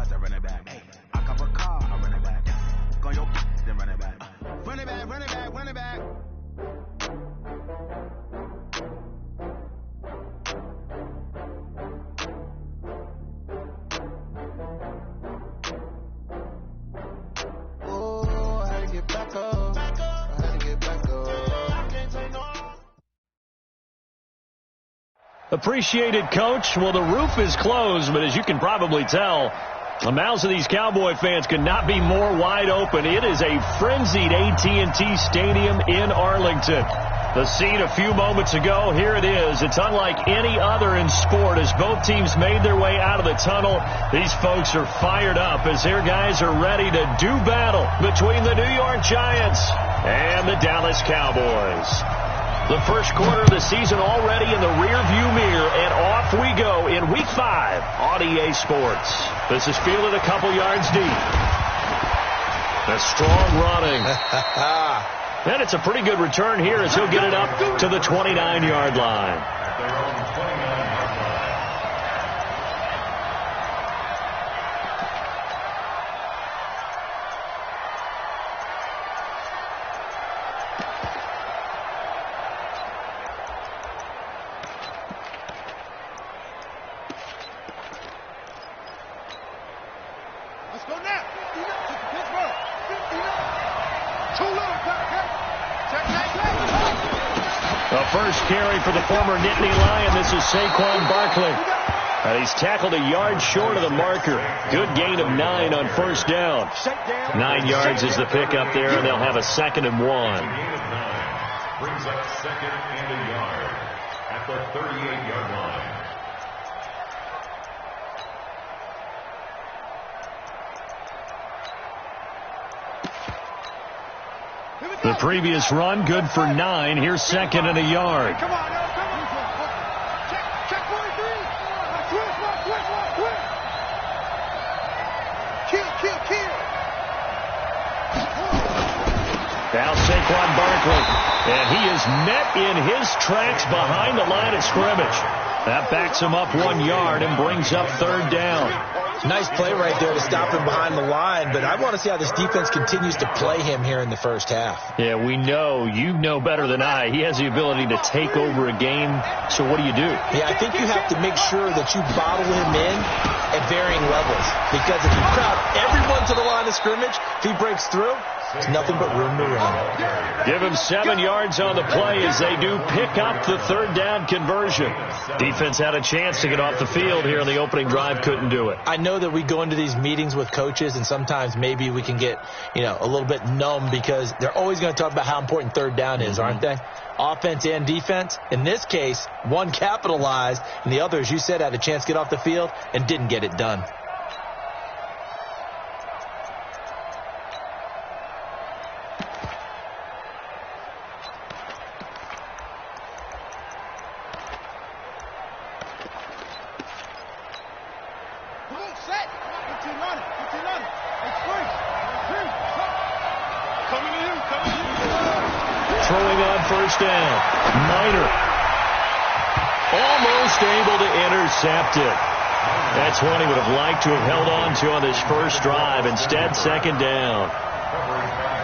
cars, I run it back. Hey, I cop a car, I run it back. Go your then run it back. Run it back, run it back, run it back. Oh, I had to get back up. I had to get back up. Appreciated, Coach. Well, the roof is closed, but as you can probably tell, the mouths of these Cowboy fans could not be more wide open. It is a frenzied AT&T Stadium in Arlington. The scene a few moments ago, here it is. It's unlike any other in sport as both teams made their way out of the tunnel. These folks are fired up as their guys are ready to do battle between the New York Giants and the Dallas Cowboys. The first quarter of the season already in the rearview mirror, and off we go in Week 5 on EA Sports. This is fielded a couple yards deep. A strong running. And it's a pretty good return here as he'll get it up to the 29-yard line. The first carry for the former Nittany Lion. This is Saquon Barkley. And he's tackled a yard short of the marker. Good gain of 9 on first down. 9 yards is the pickup there, and they'll have a 2nd and 1. Brings up 2nd and a yard at the 38-yard line. The previous run, good for 9. Here's 2nd and a yard. Come on, now, come on. Check 43. Twist. Kill. Now Saquon Barkley. And he is met in his tracks behind the line of scrimmage. That backs him up 1 yard and brings up 3rd down. Nice play right there to stop him behind the line, but I want to see how this defense continues to play him here in the first half. Yeah, we know. You know better than I. He has the ability to take over a game, so what do you do? Yeah, I think you have to make sure that you bottle him in at varying levels, because if you crowd everyone to the line of scrimmage, if he breaks through, there's nothing but room to run. Give him 7 yards on the play as they do pick up the 3rd down conversion. Defense had a chance to get off the field here in the opening drive, couldn't do it. I know that we go into these meetings with coaches, and sometimes maybe we can get, a little bit numb because they're always going to talk about how important 3rd down is, aren't they? Offense and defense. In this case, one capitalized, and the other, as you said, had a chance to get off the field and didn't get it done. Throwing on first down. Minor. Almost able to intercept it. That's one he would have liked to have held on to on this first drive. Instead, 2nd down.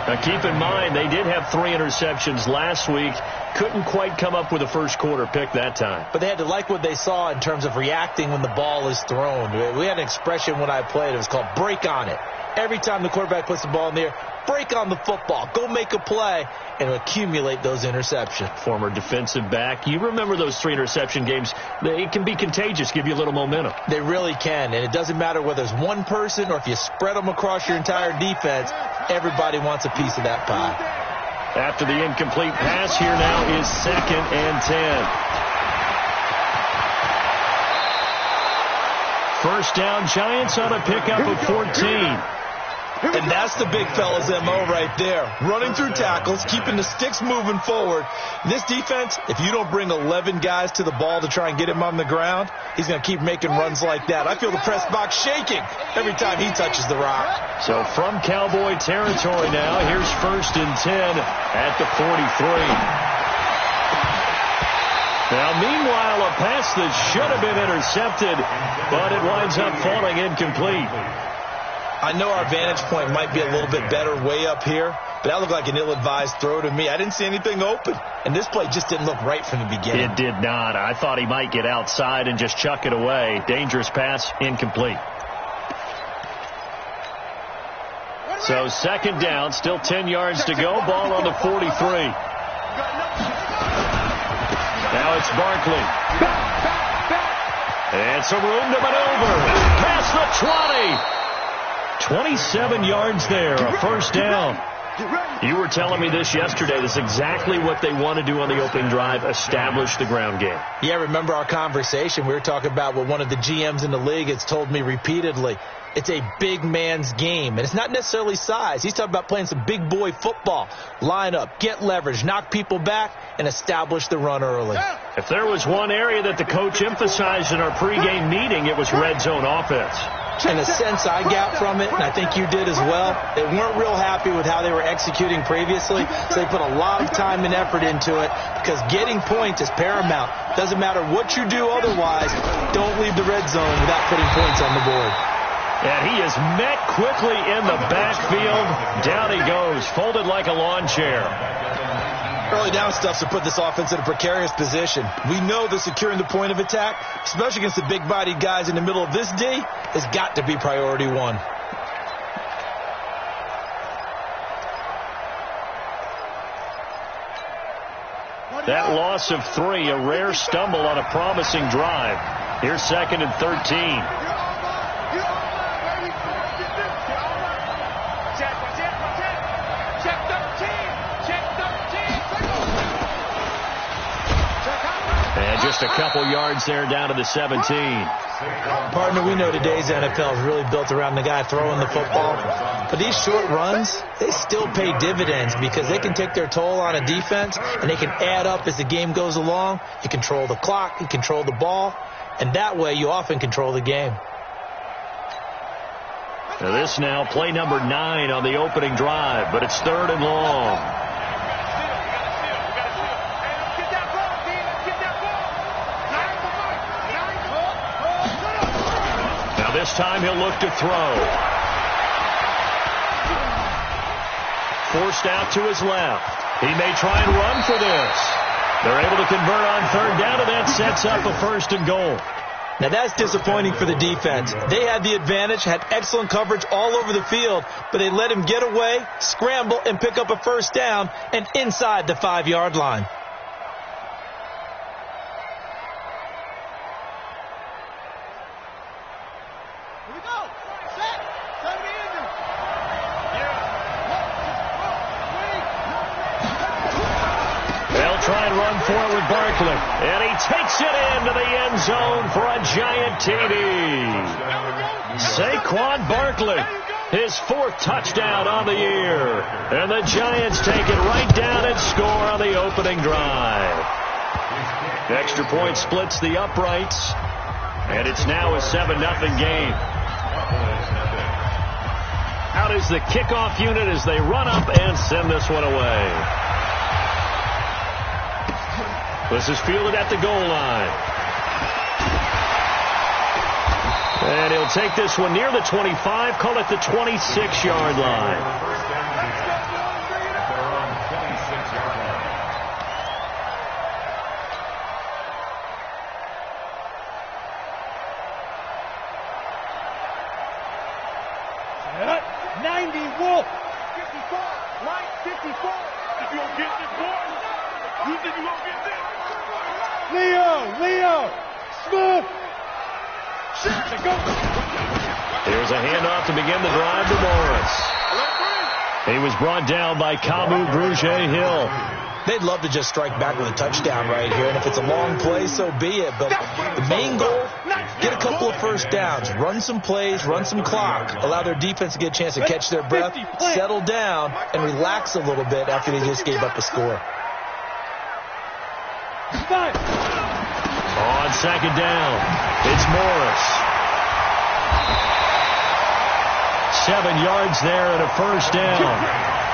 Now keep in mind, they did have 3 interceptions last week. Couldn't quite come up with a first quarter pick that time. But they had to like what they saw in terms of reacting when the ball is thrown. We had an expression when I played. It was called break on it. Every time the quarterback puts the ball in the air, break on the football. Go make a play and accumulate those interceptions. Former defensive back. You remember those 3 interception games. It can be contagious, give you a little momentum. They really can, and it doesn't matter whether it's one person or if you spread them across your entire defense. Everybody wants a piece of that pie. After the incomplete pass, here now is 2nd and 10. First down, Giants on a pickup of 14. And that's the big fella's MO right there. Running through tackles, keeping the sticks moving forward. This defense, if you don't bring 11 guys to the ball to try and get him on the ground, he's going to keep making runs like that. I feel the press box shaking every time he touches the rock. So from Cowboy territory now, here's 1st and 10 at the 43. Now, meanwhile, a pass that should have been intercepted, but it winds up falling incomplete. I know our vantage point might be a little bit better way up here, but that looked like an ill-advised throw to me. I didn't see anything open, and this play just didn't look right from the beginning. It did not. I thought he might get outside and just chuck it away. Dangerous pass, incomplete. So second down, still 10 yards to go. Ball on the 43. Now it's Barkley. And some room to maneuver. Past the 20. 27 yards there, a first down. You were telling me this yesterday. This is exactly what they want to do on the opening drive, establish the ground game. Yeah, remember our conversation? We were talking about what one of the GMs in the league has told me repeatedly. It's a big man's game, and it's not necessarily size. He's talking about playing some big boy football. Line up, get leverage, knock people back, and establish the run early. If there was one area that the coach emphasized in our pregame meeting, it was red zone offense. In a sense, I got from it, and I think you did as well. They weren't real happy with how they were executing previously, so they put a lot of time and effort into it because getting points is paramount. Doesn't matter what you do otherwise, don't leave the red zone without putting points on the board. And he is met quickly in the backfield. Down he goes, folded like a lawn chair. Early down stuff to put this offense in a precarious position. We know that securing the point of attack, especially against the big-bodied guys in the middle of this D, has got to be priority one. That loss of 3, a rare stumble on a promising drive. Here's second and 13. And just a couple yards there down to the 17. Partner, we know today's NFL is really built around the guy throwing the football. But these short runs, they still pay dividends because they can take their toll on a defense, and they can add up as the game goes along. You control the clock, you control the ball, and that way you often control the game. Now this now play number 9 on the opening drive, but it's third and long. This time he'll look to throw. Forced out to his left. He may try and run for this. They're able to convert on third down, and that sets up a first and goal. Now that's disappointing for the defense. They had the advantage, had excellent coverage all over the field, but they let him get away, scramble, and pick up a first down and inside the 5-yard line. Try and run for it with Barkley. And he takes it into the end zone for a giant TD. Saquon Barkley, his 4th touchdown on the year. And the Giants take it right down and score on the opening drive. The extra point splits the uprights. And it's now a 7-0 game. Out is the kickoff unit as they run up and send this one away. This is fielded at the goal line. And he'll take this one near the 25, call it the 26-yard line. Leo, Smith. Here's a handoff to begin the drive to Morris. He was brought down by Kamu Grugier-Hill. They'd love to just strike back with a touchdown right here, and if it's a long play, so be it. But the main goal, get a couple of first downs, run some plays, run some clock, allow their defense to get a chance to catch their breath, settle down, and relax a little bit after they just gave up a score. On second down, it's Morris. 7 yards there and a first down.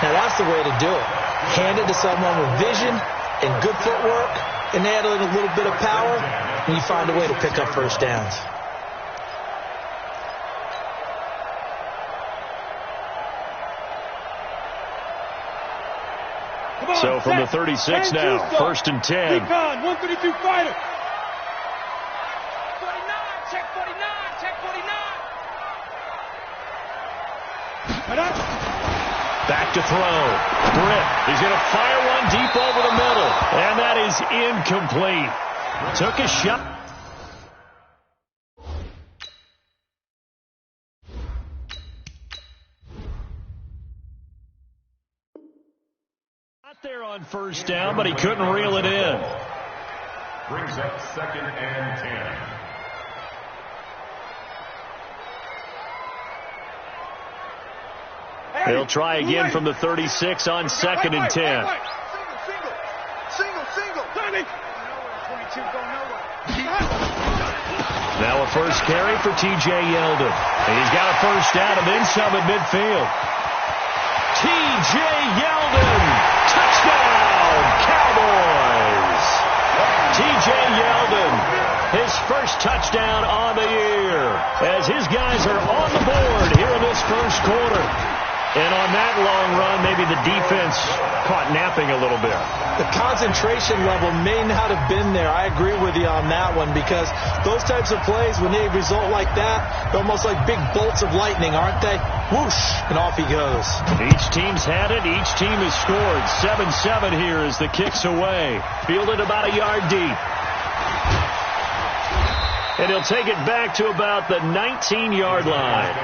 Now that's the way to do it. Hand it to someone with vision and good footwork, and add in a little bit of power, and you find a way to pick up first downs. So from the 36 now, 1st and 10. Recon, 132 fighter. 49, check 49, check 49. Back to throw. Britt, he's going to fire one deep over the middle. And that is incomplete. Took a shot. Out there on 1st down, but he couldn't reel it in. Brings up 2nd and 10. He'll try again from the 36 on 2nd and 10. Single. 22, go nowhere. Now a first carry for T.J. Yeldon. And he's got a first down and then some at midfield. T.J. Yeldon, touchdown, Cowboys. T.J. Yeldon, his first touchdown on the year, as his guys are on the board here in this first quarter. And on that long run, maybe the defense caught napping a little bit. The concentration level may not have been there. I agree with you on that one, because those types of plays, when they result like that, they're almost like big bolts of lightning, aren't they? Whoosh, and off he goes. Each team's had it. Each team has scored. 7-7 here as the kick's away. Fielded about a yard deep. And he'll take it back to about the 19-yard line.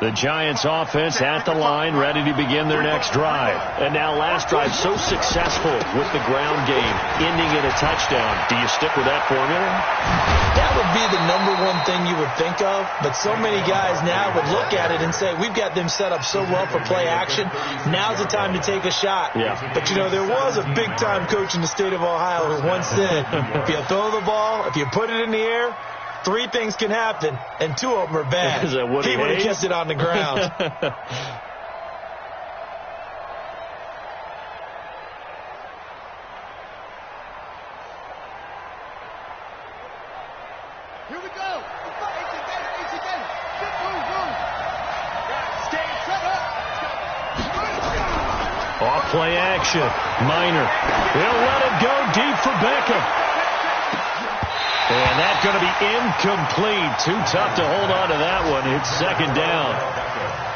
The Giants offense at the line, ready to begin their next drive. And now last drive so successful with the ground game, ending in a touchdown. Do you stick with that formula? That would be the #1 thing you would think of, but so many guys now would look at it and say, we've got them set up so well for play action, now's the time to take a shot. Yeah. But, you know, there was a big-time coach in the state of Ohio who once said, if you throw the ball, if you put it in the air, 3 things can happen, and 2 of them are bad. Is that Woody He would have Hayes? kept it on the ground. Here we go. ATK. Move. Stay set up. Off play action. Minor. He'll let it go deep for Beckham. And that's going to be incomplete. Too tough to hold on to that one. It's 2nd down.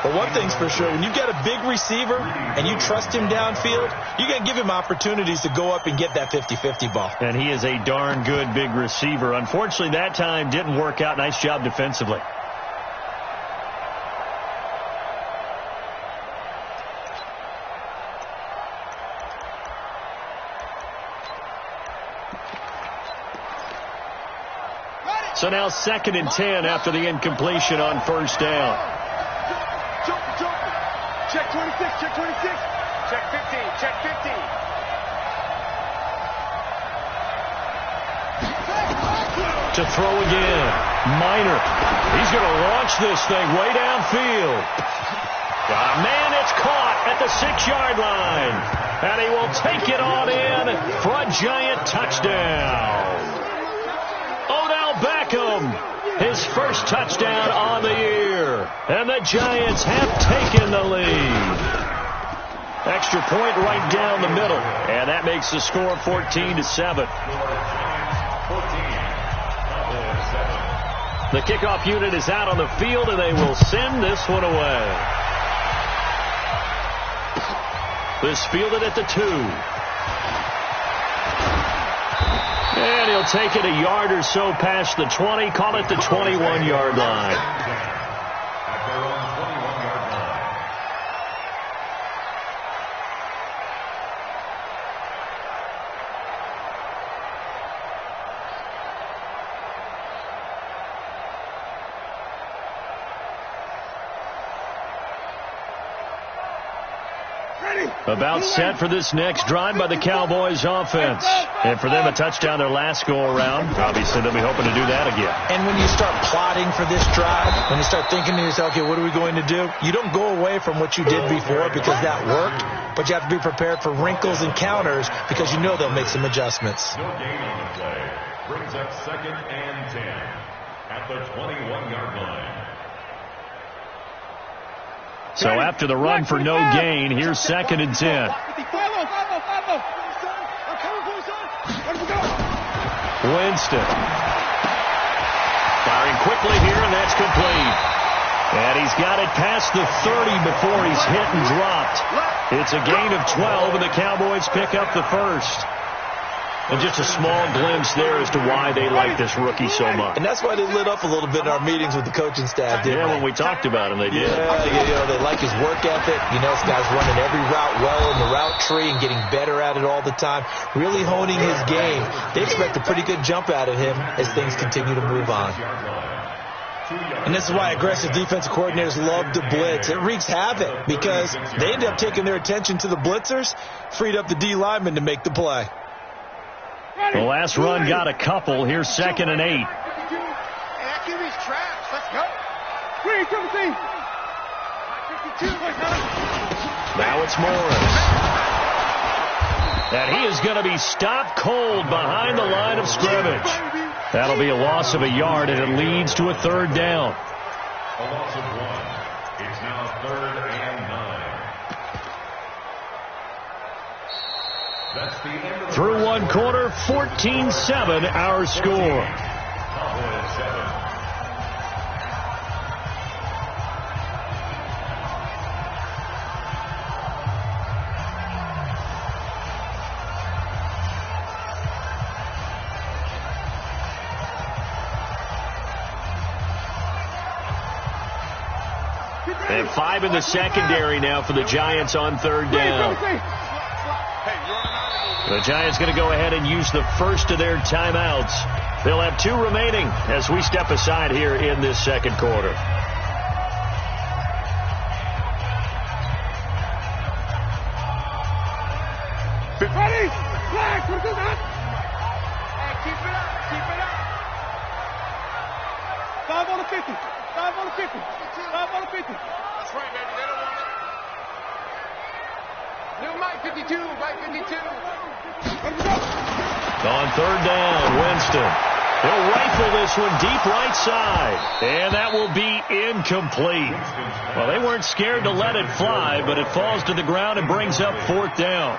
But one thing's for sure, when you've got a big receiver and you trust him downfield, you're going to give him opportunities to go up and get that 50-50 ball. And he is a darn good big receiver. Unfortunately, that time didn't work out. Nice job defensively. So now 2nd and 10 after the incompletion on 1st down. Jump. Check 26. Check 15. Check 15. To throw again. Minor. He's going to launch this thing way downfield. Man, it's caught at the 6-yard line. And he will take it on in for a Giant touchdown. Odell Beckham, his first touchdown on the year. And the Giants have taken the lead. Extra point right down the middle. And that makes the score 14-7. The kickoff unit is out on the field, and they will send this one away. This fielded at the 2. And he'll take it a yard or so past the 20, call it the 21-yard line. About set for this next drive by the Cowboys offense. And for them, a touchdown their last go-around. Obviously, they'll be hoping to do that again. And when you start plotting for this drive, when you start thinking to yourself, okay, what are we going to do? You don't go away from what you did before because that worked, but you have to be prepared for wrinkles and counters because you know they'll make some adjustments. No gain on the play. Brings up 2nd and 10 at the 21-yard line. So after the run for no gain, here's 2nd and 10. Winston. Firing quickly here, and that's complete. And he's got it past the 30 before he's hit and dropped. It's a gain of 12, and the Cowboys pick up the first. And just a small glimpse there as to why they like this rookie so much. And that's why they lit up a little bit in our meetings with the coaching staff, didn't they? When we talked about him, they did. Yeah, they like his work ethic. You know, this guy's running every route well in the route tree and getting better at it all the time, really honing his game. They expect a pretty good jump out of him as things continue to move on. And this is why aggressive defensive coordinators love to blitz. It wreaks havoc because they end up taking their attention to the blitzers, freed up the D lineman to make the play. The last run got a couple. Here's 2nd and 8. Hey, that QB's trash. Let's go. Now it's Morris. And he is going to be stopped cold behind the line of scrimmage. That'll be a loss of a yard, and it leads to a 3rd down. A loss of 1. It's now 3rd and 9. That's the end of the Through one quarter, 14-7 our score. Cowboys 7. They have 5 in the secondary now for the Giants on 3rd down. The Giants going to go ahead and use the first of their timeouts. They'll have 2 remaining as we step aside here in this 2nd quarter. Ready? Flag, we're good, huh? Hey, keep it up, keep it up. 5 on the 50, 5 on the 50, 5 on the 50. That's right, baby, they don't want it. Little Mike 52, Mike 52. On 3rd down, Winston. He'll rifle this one deep right side. And that will be incomplete. Well, they weren't scared to let it fly, but it falls to the ground and brings up 4th down.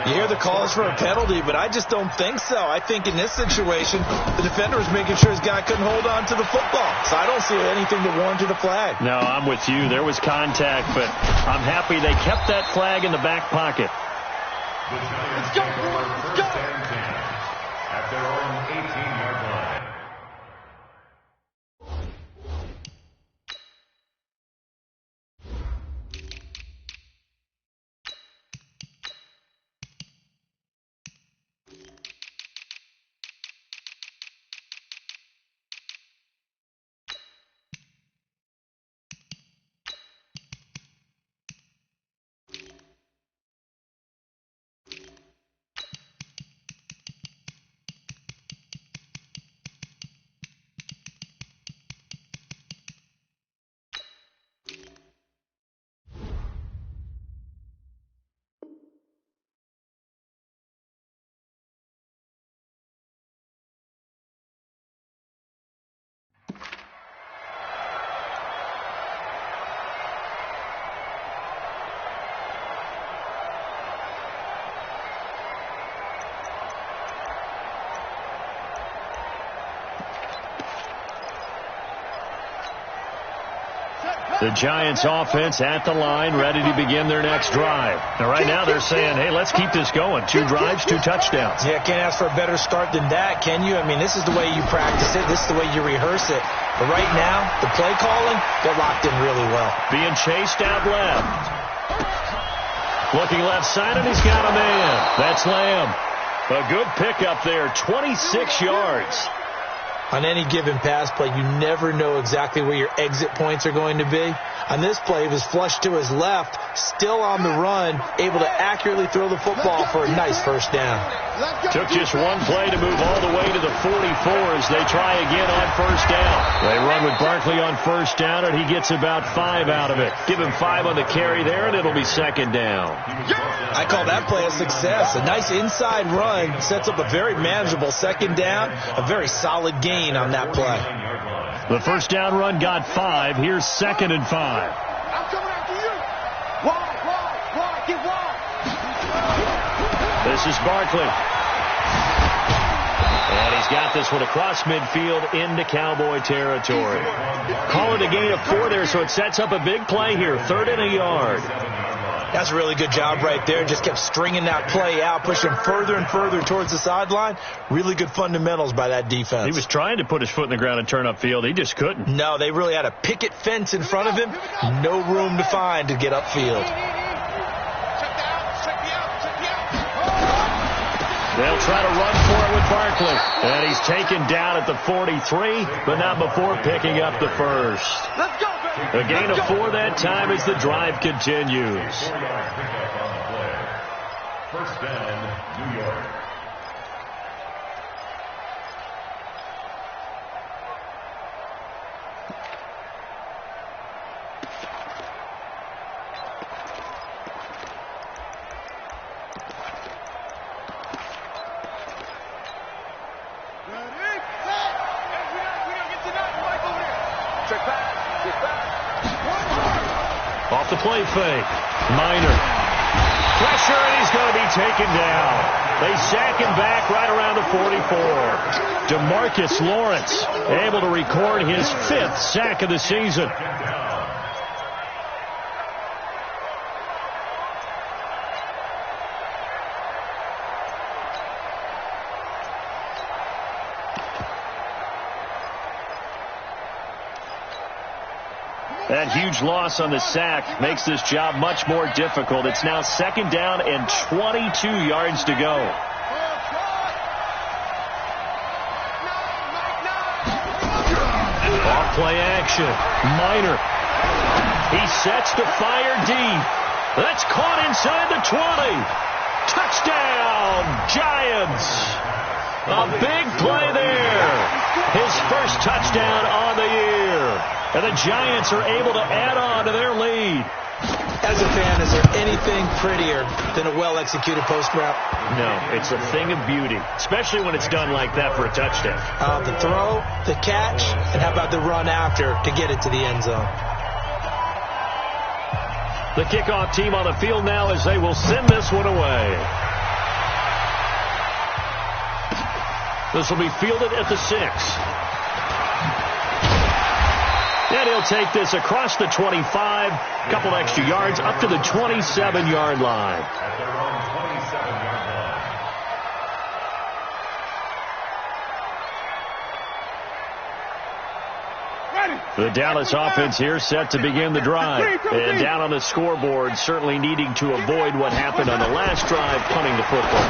You hear the calls for a penalty, but I just don't think so. I think in this situation, the defender was making sure his guy couldn't hold on to the football. So I don't see anything that warranted a flag. No, I'm with you. There was contact, but I'm happy they kept that flag in the back pocket. Let's go, boys. Let's go. At their own 18-yard line. The Giants offense at the line, ready to begin their next drive. Now, right now they're saying, hey, let's keep this going. 2 drives, 2 touchdowns. Yeah, can't ask for a better start than that, can you? I mean, this is the way you practice it. This is the way you rehearse it. But right now, the play calling, they're locked in really well. Being chased out left. Looking left side, and he's got a man. That's Lamb. A good pickup there, 26 yards. On any given pass play, you never know exactly where your exit points are going to be. On this play, he was flushed to his left, still on the run, able to accurately throw the football for a nice first down. Took just one play to move all the way to the 44 as they try again on first down. They run with Barkley on first down, and he gets about 5 out of it. Give him 5 on the carry there, and it'll be second down. I call that play a success. A nice inside run sets up a very manageable second down, a very solid gain on that play. The first down run got 5. Here's 2nd and 5. I'm coming after you. Wide, get wide. This is Barkley. And he's got this one across midfield into Cowboy territory. Call it a gain of 4 there, so it sets up a big play here. 3rd and a yard. That's a really good job right there. Just kept stringing that play out, pushing further and further towards the sideline. Really good fundamentals by that defense. He was trying to put his foot in the ground and turn upfield. He just couldn't. No, they really had a picket fence in front of him. No room to find to get upfield. They'll try to run for it with Barkley. And he's taken down at the 43, but not before picking up the first. Let's go, baby. A gain of 4 that time as the drive continues. First down, New York. Off the play fake. Minor. Pressure, and he's going to be taken down. They sack him back right around the 44. DeMarcus Lawrence able to record his 5th sack of the season. That huge loss on the sack makes this job much more difficult. It's now 2nd down and 22 yards to go. Off play action. Minor. He sets to fire deep. That's caught inside the 20. Touchdown, Giants. A big play there. His first touchdown on the year. And the Giants are able to add on to their lead. As a fan, is there anything prettier than a well-executed post route? No, it's a thing of beauty, especially when it's done like that for a touchdown. The throw, the catch, and how about the run after to get it to the end zone? The kickoff team on the field now as they will send this one away. This will be fielded at the 6. And he'll take this across the 25, a couple extra yards, up to the 27-yard line. At their own 27-yard line. The Dallas offense here set to begin the drive. And down on the scoreboard, certainly needing to avoid what happened on the last drive, punting the football.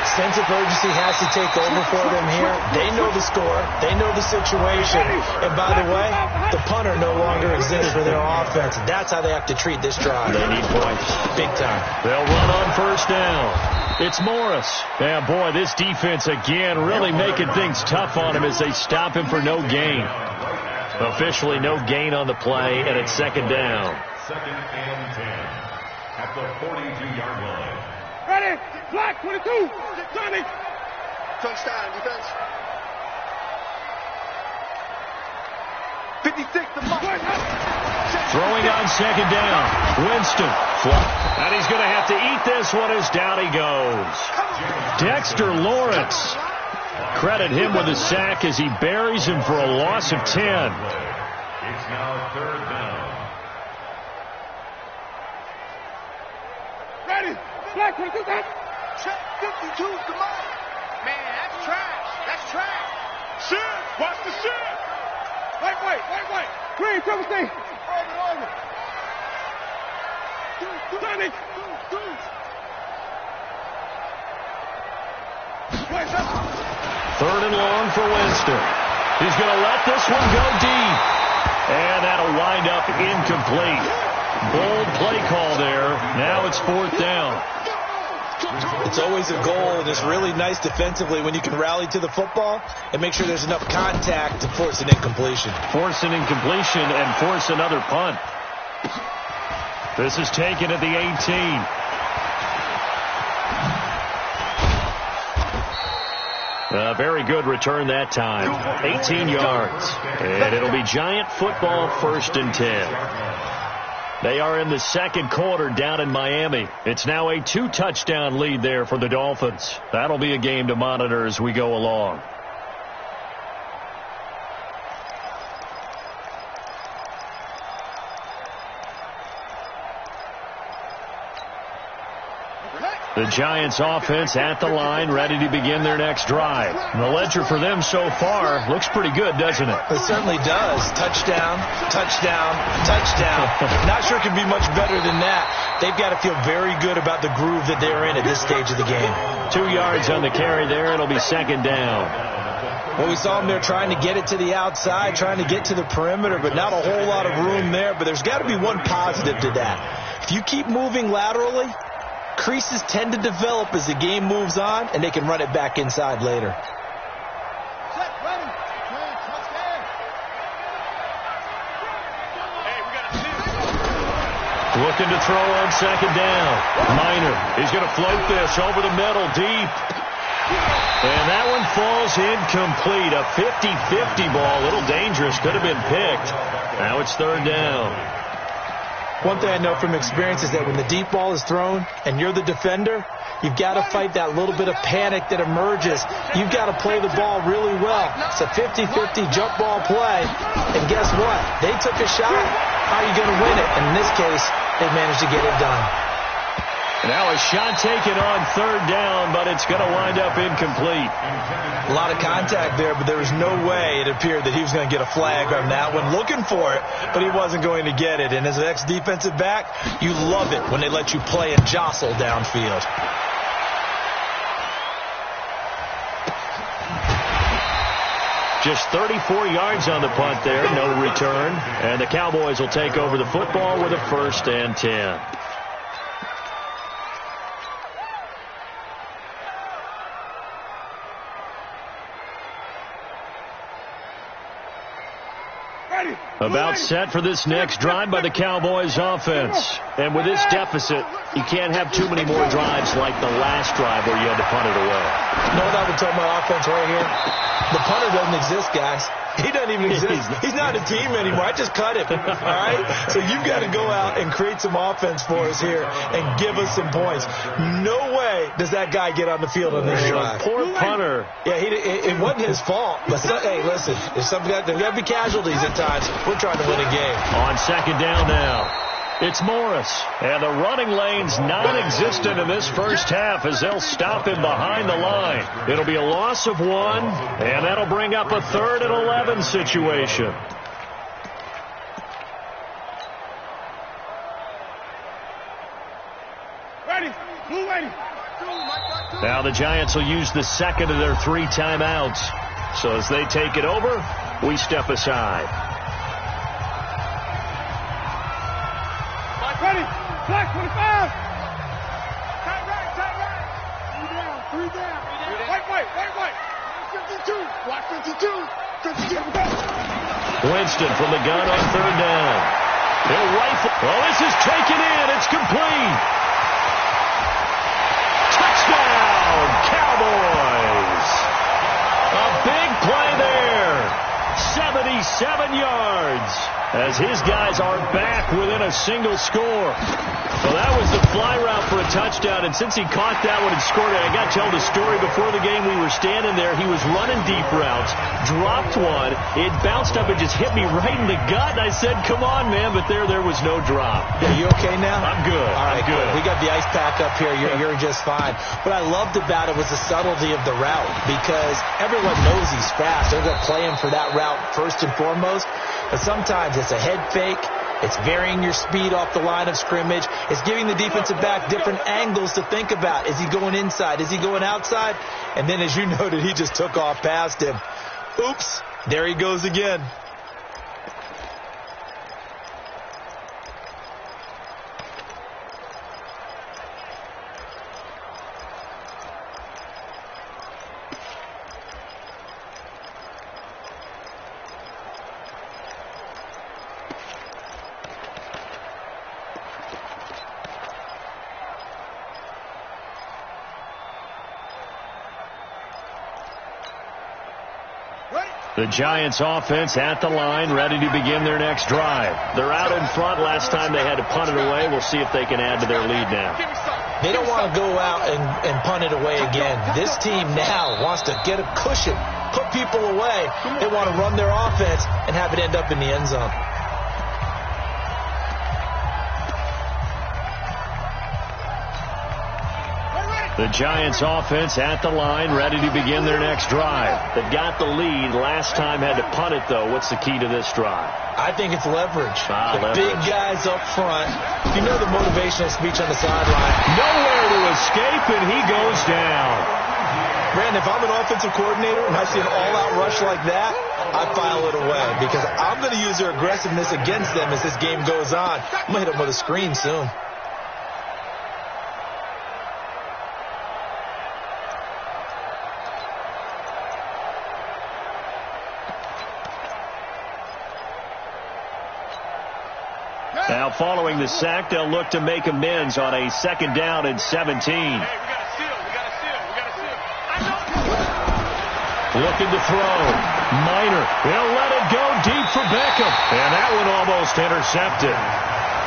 Sense of urgency has to take over for them here. They know the score. They know the situation. And by the way, the punter no longer exists for their offense. That's how they have to treat this drive. They need points. Big time. They'll run on first down. It's Morris. Yeah, boy, this defense again really making things tough on him as they stop him for no gain. Officially no gain on the play, and it's 2nd down. 2nd and 10 at the 42-yard line. Ready? Black 22. Johnny. Touchdown, defense. 56 to Mike. Throwing on 2nd down. Winston. And he's going to have to eat this one as down he goes. Dexter Lawrence. Credit him with a sack as he buries him for a loss of 10. It's now 3rd down. Ready? Black 22. Check 52, come on. Man, that's trash. That's trash. Shit. Watch the shit. Wait. Green, triple C. Over. Johnny. Third and long for Winston. He's going to let this one go deep. And that'll wind up incomplete. Bold play call there. Now it's 4th down. It's always a goal, and it's really nice defensively when you can rally to the football and make sure there's enough contact to force an incompletion. Force an incompletion and force another punt. This is taken at the 18. A very good return that time. 18 yards. And it'll be Giant football, 1st and 10. They are in the second quarter down in Miami. It's now a 2-touchdown lead there for the Dolphins. That'll be a game to monitor as we go along. The Giants offense at the line, ready to begin their next drive. The ledger for them so far looks pretty good, doesn't it? It certainly does. Touchdown, touchdown, touchdown. Not sure it can be much better than that. They've got to feel very good about the groove that they're in at this stage of the game. 2 yards on the carry there. It'll be 2nd down. Well, we saw them there trying to get it to the outside, trying to get to the perimeter, but not a whole lot of room there. But there's got to be one positive to that. If you keep moving laterally, creases tend to develop as the game moves on, and they can run it back inside later. Looking to throw on 2nd down. Minor. He's going to float this over the middle, deep. And that one falls incomplete. A 50-50 ball. A little dangerous. Could have been picked. Now it's 3rd down. One thing I know from experience is that when the deep ball is thrown and you're the defender, you've got to fight that little bit of panic that emerges. You've got to play the ball really well. It's a 50-50 jump ball play. And guess what? They took a shot. How are you going to win it? And in this case, they managed to get it done. Now a shot taken on 3rd down, but it's going to wind up incomplete. A lot of contact there, but there was no way it appeared that he was going to get a flag on that one. Looking for it, but he wasn't going to get it. And as an ex-defensive back, you love it when they let you play and jostle downfield. Just 34 yards on the punt there, no return. And the Cowboys will take over the football with a 1st and 10. About set for this next drive by the Cowboys offense. And with this deficit, you can't have too many more drives like the last drive where you had to punt it away. You know what I would tell my offense right here? The punter doesn't exist, guys. He doesn't even exist. He's not a team anymore. I just cut him. All right? So you've got to go out and create some offense for us here and give us some points. No way does that guy get on the field on this drive. Poor punter. Yeah, it wasn't his fault. But hey, listen, there's got to be casualties at times. We're trying to win a game. On 2nd down now. It's Morris. And the running lane's non-existent in this first half as they'll stop him behind the line. It'll be a loss of 1, and that'll bring up a 3rd and 11 situation. Now the Giants will use the 2nd of their 3 timeouts. So as they take it over, we step aside. Ready, black 25. Tight right. 3 down. White. 52. Black 52. Winston from the gun on 3rd down. He'll rifle. Oh, this is taken in. It's complete. Touchdown, Cowboys. A big play there. 77 yards. As his guys are back within a single score. Well, that was the fly route for a touchdown, and since he caught that one and scored it, I got to tell the story. Before the game, we were standing there. He was running deep routes, dropped one. It bounced up and just hit me right in the gut, and I said, come on, man, but there was no drop. Yeah, you okay now? I'm good. All right, I'm good. We got the ice pack up here. You're just fine. What I loved about it was the subtlety of the route, because everyone knows he's fast. They're going to play him for that route first and foremost. But sometimes it's a head fake, It's varying your speed off the line of scrimmage. It's giving the defensive back different angles to think about. Is he going inside? Is he going outside? And then, as you noted, he just took off past him. Oops, there he goes again. The Giants offense at the line, ready to begin their next drive. They're out in front. Last time they had to punt it away. We'll see if they can add to their lead now. They don't want to go out and punt it away again. This team now wants to get a cushion, put people away. They want to run their offense and have it end up in the end zone. The Giants offense at the line, ready to begin their next drive. They've got the lead. Last time had to punt it, though. What's the key to this drive? I think it's leverage. Leverage. Big guys up front. You know the motivational speech on the sideline. Nowhere to escape, and he goes down. Brandon, if I'm an offensive coordinator and I see an all-out rush like that, I file it away because I'm going to use their aggressiveness against them as this game goes on. I'm going to hit them with a screen soon. Now, following the sack, they'll look to make amends on a 2nd down and 17. Hey, we got a seal. We got a seal. We got a seal. Looking to throw. Minor. He'll let it go deep for Beckham. And that one almost intercepted.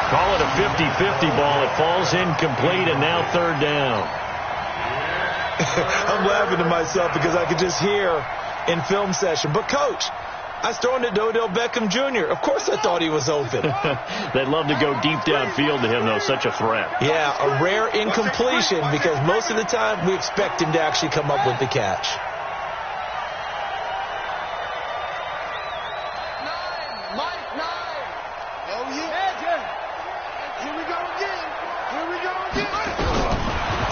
Call it a 50-50 ball. It falls incomplete, and now 3rd down. I'm laughing to myself because I could just hear in film session. But, Coach, I was throwing to Odell Beckham Jr. Of course I thought he was open. They'd love to go deep downfield to him, though. Such a threat. Yeah, a rare incompletion because most of the time we expect him to actually come up with the catch. Oh, yeah. Here we go again. Here we go again.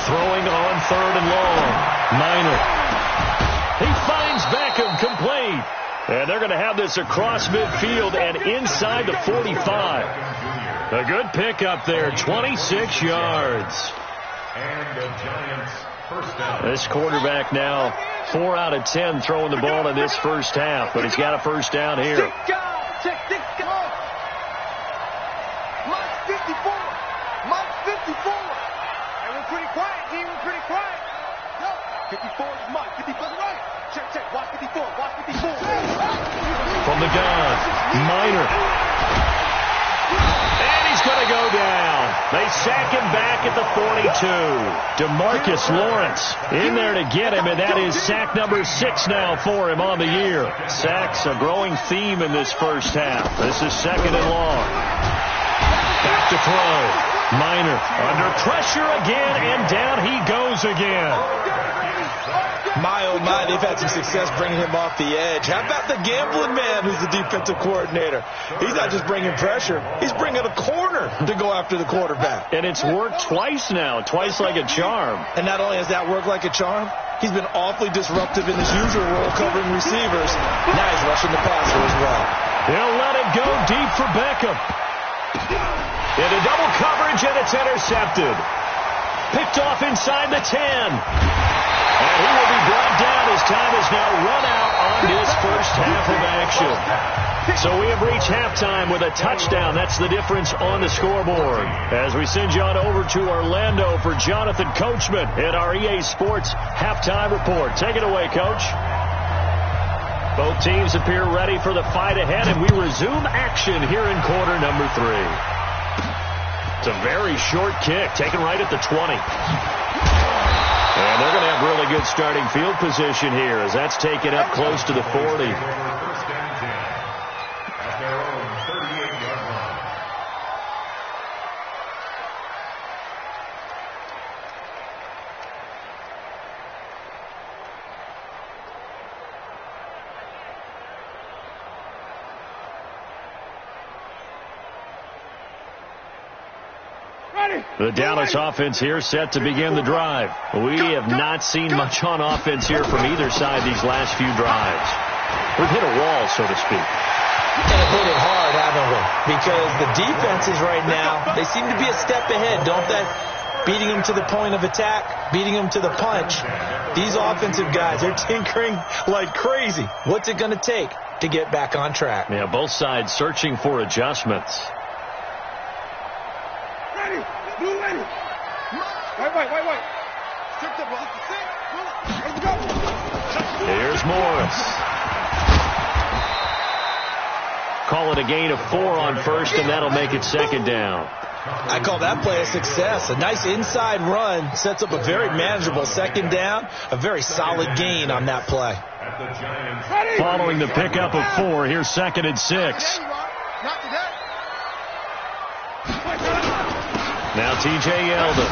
Throwing on 3rd and long. Minor. He finds Beckham complete. And they're going to have this across midfield and inside the 45. A good pickup there, 26 yards. And the Giants first down. This quarterback now 4 out of 10 throwing the ball in this first half, but he's got a first down here. Check. Mike 54. Mike 54. Hey, we're pretty quiet, D. We're pretty quiet. 54 is Mike. 54 is right. Check. Watch 54. Watch 54. From the gun, Minor. And he's going to go down. They sack him back at the 42. DeMarcus Lawrence in there to get him, and that is sack number 6 now for him on the year. Sacks a growing theme in this first half. This is 2nd and long. Back to throw. Minor under pressure again, and down he goes again. My, oh my, they've had some success bringing him off the edge. How about the gambling man who's the defensive coordinator? He's not just bringing pressure. He's bringing a corner to go after the quarterback. And it's worked twice now, twice like a charm. And not only has that worked like a charm, he's been awfully disruptive in his usual role covering receivers. Now he's rushing the passer as well. He'll let it go deep for Beckham. Into double coverage, and it's intercepted. Picked off inside the 10. And he will be brought down as time is now run out on this first half of action. So we have reached halftime with a touchdown. That's the difference on the scoreboard. As we send you on over to Orlando for Jonathan Coachman in our EA Sports halftime report. Take it away, Coach. Both teams appear ready for the fight ahead, and we resume action here in quarter number 3. It's a very short kick, taken right at the 20. And they're going to have really good starting field position here as that's taken up close to the 40. First and 10 at their own 38-yard line. The Dallas offense here set to begin the drive. We have not seen much on offense here from either side these last few drives. We've hit a wall, so to speak. And hit it hard, haven't we? Because the defenses right now, they seem to be a step ahead, don't they? Beating them to the point of attack, beating them to the punch. These offensive guys, they're tinkering like crazy. What's it going to take to get back on track? Yeah, both sides searching for adjustments. Ready. Blue ready. Wait. Let's go. Here's Morris. Call it a gain of 4 on first, and that'll make it second down. I call that play a success. A nice inside run sets up a very manageable second down. A very solid gain on that play. Following the pickup of 4, here's 2nd and 6. Now T.J. Yeldon.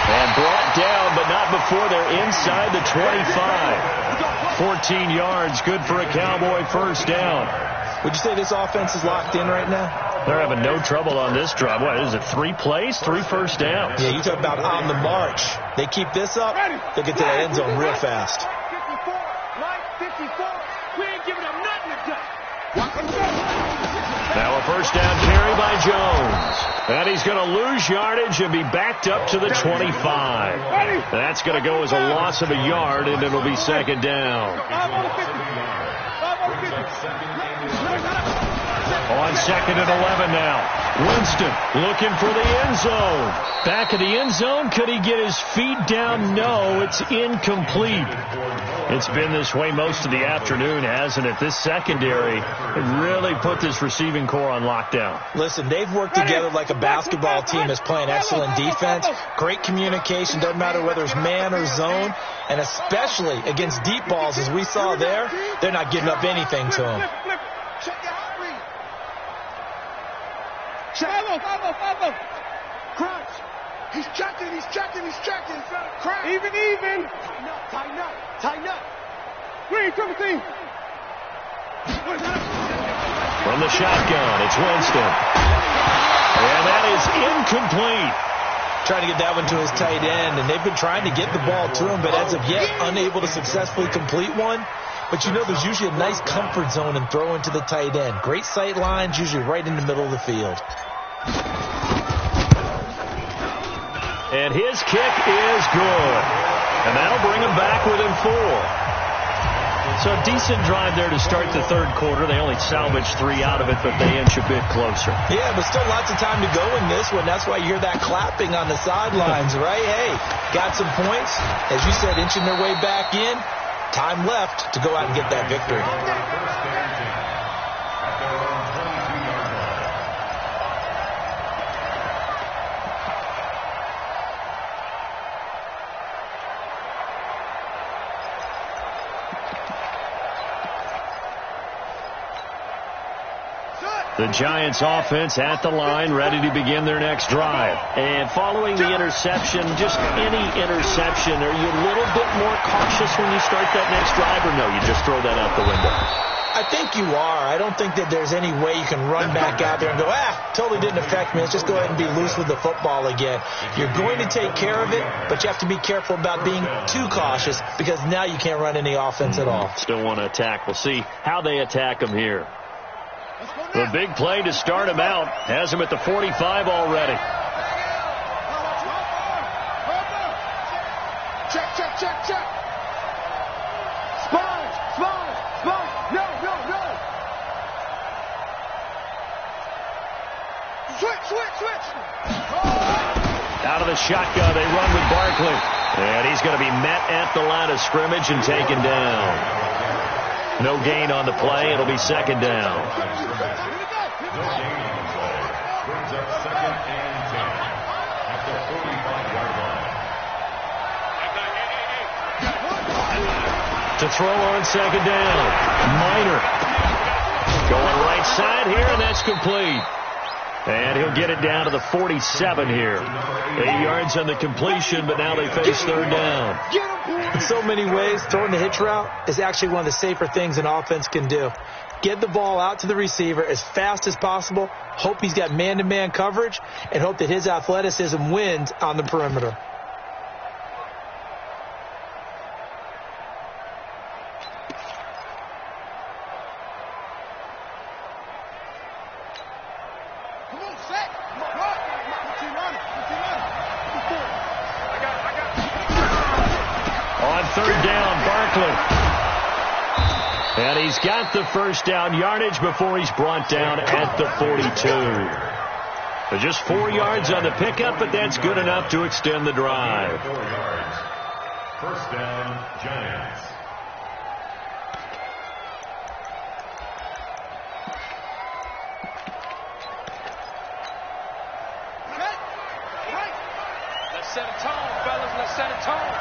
And brought down, but not before they're inside the 25. 14 yards, good for a Cowboy first down. Would you say this offense is locked in right now? They're having no trouble on this drive. What is it, 3 plays, 3 first downs? Yeah, you talk about on the march. They keep this up, they'll get to the end zone real fast. 54. We ain't giving them nothing to do. Now a first down carry by Jones. And he's going to lose yardage and be backed up to the 25. That's going to go as a loss of a yard, and it'll be second down. On 2nd and 11 now. Winston looking for the end zone. Back of the end zone. Could he get his feet down? No, it's incomplete. It's been this way most of the afternoon, hasn't it? This secondary really put this receiving core on lockdown. Listen, they've worked together like a basketball team that's playing excellent defense. Great communication, doesn't matter whether it's man or zone. And especially against deep balls, as we saw there, they're not giving up anything to them. Follow. Crunch. He's checking. Crunch. Even. Tighten up. Green, 17. From the shotgun, it's Winston. And that is incomplete. Trying to get that one to his tight end, and they've been trying to get the ball to him, but as of yet, unable to successfully complete one. But you know there's usually a nice comfort zone in throwing to the tight end. Great sight lines, usually right in the middle of the field. And his kick is good. And that'll bring him back within 4. So a decent drive there to start the third quarter. They only salvaged 3 out of it, but they inch a bit closer. Yeah, but still lots of time to go in this one. That's why you hear that clapping on the sidelines, right? Hey, got some points. As you said, inching their way back in. Time left to go out and get that victory. The Giants offense at the line, ready to begin their next drive. And following the interception, just any interception, are you a little bit more cautious when you start that next drive, or no, you just throw that out the window? I think you are. I don't think that there's any way you can run back out there and go, totally didn't affect me. Let's just go ahead and be loose with the football again. You're going to take care of it, but you have to be careful about being too cautious because now you can't run any offense at all. Still want to attack. We'll see how they attack them here. The big play to start him out has him at the 45 already. Check. Sponge. No. Switch. Out of the shotgun, they run with Barkley. And he's going to be met at the line of scrimmage and taken down. No gain on the play. It'll be second down. To throw on second down. Minor. Going right side here, and that's complete. And he'll get it down to the 47 here. 8 yards on the completion, but now they face third down. In so many ways, throwing the hitch route is actually one of the safer things an offense can do. get the ball out to the receiver as fast as possible, hope he's got man-to-man coverage, and hope that his athleticism wins on the perimeter. And he's got the first down yardage before he's brought down at the 42. So just 4 yards on the pickup, but that's good enough to extend the drive. 4 yards. First down, Giants. Let's set a tone, fellas. Let's set a tone.